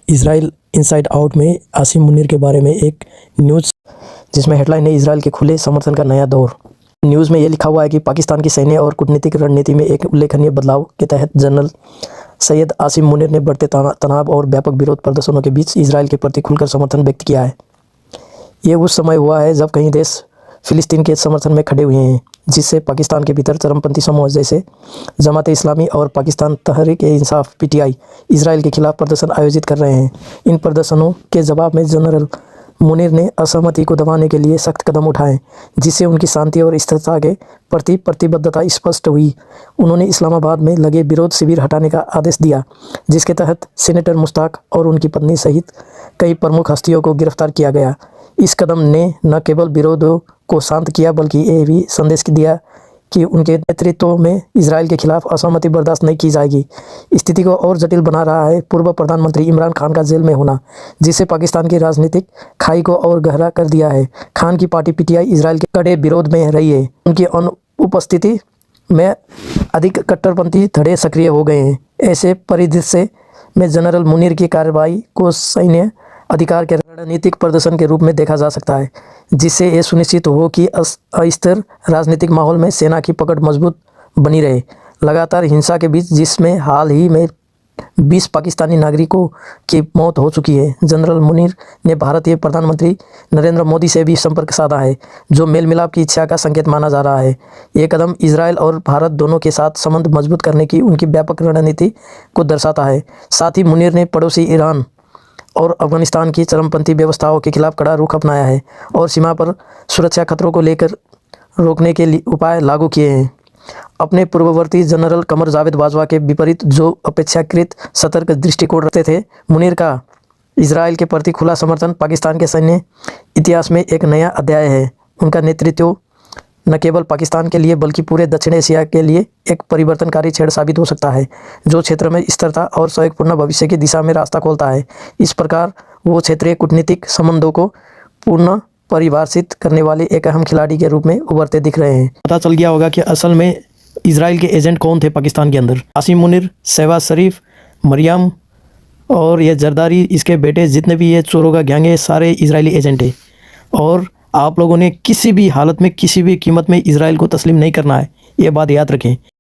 Israel inside out में आसिम मुनीर के बारे में एक न्यूज़ जिसमें हेडलाइन है इजराइल के खुले समर्थन का नया दौर। न्यूज़ में ये लिखा हुआ है कि पाकिस्तान की सैन्य और कूटनीतिक रणनीति में एक उल्लेखनीय बदलाव के तहत जनरल सैयद आसिम मुनीर ने बढ़ते तनाव और व्यापक विरोध प्रदर्शनों के बीच इजराइल के प्रति खुलकर समर्थन व्यक्त किया है। ये उस समय हुआ है जब कई देश फ़िलिस्तीन के समर्थन में खड़े हुए हैं, जिससे पाकिस्तान के भीतर चरमपंथी समूह जैसे जमात इस्लामी और पाकिस्तान तहरीक-ए-इंसाफ (पीटीआई) इजराइल के खिलाफ प्रदर्शन आयोजित कर रहे हैं। इन प्रदर्शनों के जवाब में जनरल मुनीर ने असहमति को दबाने के लिए सख्त कदम उठाए, जिससे उनकी शांति और स्थिरता के प्रति प्रतिबद्धता स्पष्ट हुई। उन्होंने इस्लामाबाद में लगे विरोध शिविर हटाने का आदेश दिया, जिसके तहत सीनेटर मुश्ताक और उनकी पत्नी सहित कई प्रमुख हस्तियों को गिरफ्तार किया गया। इस कदम ने न केवल विरोधों को शांत किया बल्कि ये भी संदेश दिया कि उनके नेतृत्व में इजराइल के खिलाफ असहमति बर्दाश्त नहीं की जाएगी। स्थिति को और जटिल बना रहा है पूर्व प्रधानमंत्री इमरान खान का जेल में होना, जिससे पाकिस्तान की राजनीतिक खाई को और गहरा कर दिया है। खान की पार्टी पीटीआई इजराइल के कड़े विरोध में रही है। उनकी अनुपस्थिति में अधिक कट्टरपंथी धड़े सक्रिय हो गए हैं। ऐसे परिदृश्य में जनरल मुनीर की कार्रवाई को सैन्य अधिकार के रणनीतिक प्रदर्शन के रूप में देखा जा सकता है, जिससे ये सुनिश्चित हो कि अस्थिर राजनीतिक माहौल में सेना की पकड़ मजबूत बनी रहे। लगातार हिंसा के बीच, जिसमें हाल ही में 20 पाकिस्तानी नागरिकों की मौत हो चुकी है, जनरल मुनीर ने भारतीय प्रधानमंत्री नरेंद्र मोदी से भी संपर्क साधा है, जो मेल मिलाप की इच्छा का संकेत माना जा रहा है। ये कदम इजराइल और भारत दोनों के साथ संबंध मजबूत करने की उनकी व्यापक रणनीति को दर्शाता है। साथ ही मुनीर ने पड़ोसी ईरान और अफगानिस्तान की चरमपंथी व्यवस्थाओं के खिलाफ कड़ा रुख अपनाया है और सीमा पर सुरक्षा खतरों को लेकर रोकने के लिए उपाय लागू किए हैं। अपने पूर्ववर्ती जनरल कमर जावेद बाजवा के विपरीत, जो अपेक्षाकृत सतर्क दृष्टिकोण रखते थे, मुनीर का इजराइल के प्रति खुला समर्थन पाकिस्तान के सैन्य इतिहास में एक नया अध्याय है। उनका नेतृत्व न केवल पाकिस्तान के लिए बल्कि पूरे दक्षिण एशिया के लिए एक परिवर्तनकारी छेड़ साबित हो सकता है, जो क्षेत्र में स्थिरता और सहयोगपूर्ण भविष्य की दिशा में रास्ता खोलता है। इस प्रकार वो क्षेत्रीय कूटनीतिक संबंधों को पुनः परिभाषित करने वाले एक अहम खिलाड़ी के रूप में उभरते दिख रहे हैं। पता चल गया होगा कि असल में इजराइल के एजेंट कौन थे पाकिस्तान के अंदर। आसिम मुनीर, शहबाज शरीफ, मरियम और ये जरदारी, इसके बेटे, जितने भी ये चोरों का गैंग है, सारे इजरायली एजेंट है। और आप लोगों ने किसी भी हालत में, किसी भी कीमत में इजराइल को तस्लीम नहीं करना है, ये बात याद रखें।